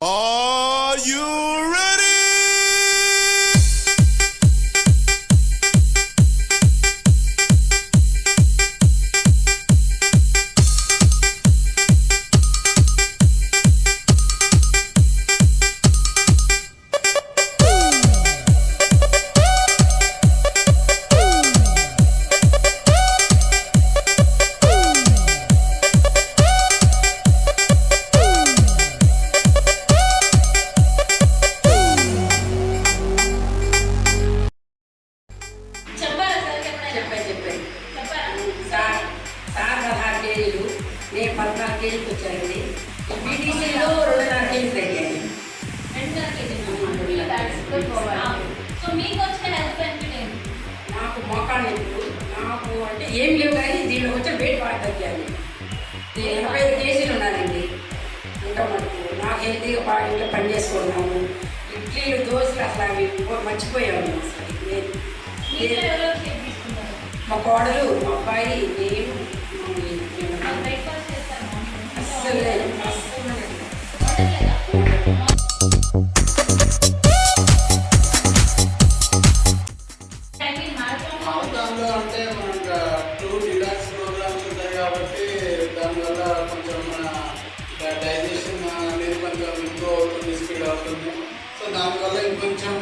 Are you ready? నేను 14 కేజీకి వచ్చానండి. బీటీసీలో 2.5 కేజీలు తగ్గాను. 2.5 కేజీలు. సో మీకు వచ్చిన హెల్త్ బెనిఫిట్ ఏంటి? నాకు మోకాళ్ళు నొప్పులు, నాకు అంటే ఏం లేవు కానీ దీనిలో వచ్చే వెయిట్ బాగా తగ్గాను. నేను 85 కేజీలు ఉన్నానండి. ఇంకా మటుకు నాకు హెల్తీగా బాగా ఇంట్లో పని చేసుకున్నాము. ఇడ్లీలు దోశలు అసలు అవి మర్చిపోయాము. మా కోడలు, మా అబ్బాయి, నేను బ్రేక్ఫాస్ట్ చేస్తాను. అస్సలు లేదు. దానిలో అంటే మనకు 2 డిలాక్స్ ప్రోగ్రామ్స్ ఉంటాయి కాబట్టి దానివల్ల కొంచెం మన డైజెషన్ అనేది కొంచెం ఇంప్రూవ్ అవుతుంది, స్పీడ్ అవుతుంది. సో దానివల్ల ఇంకొంచెం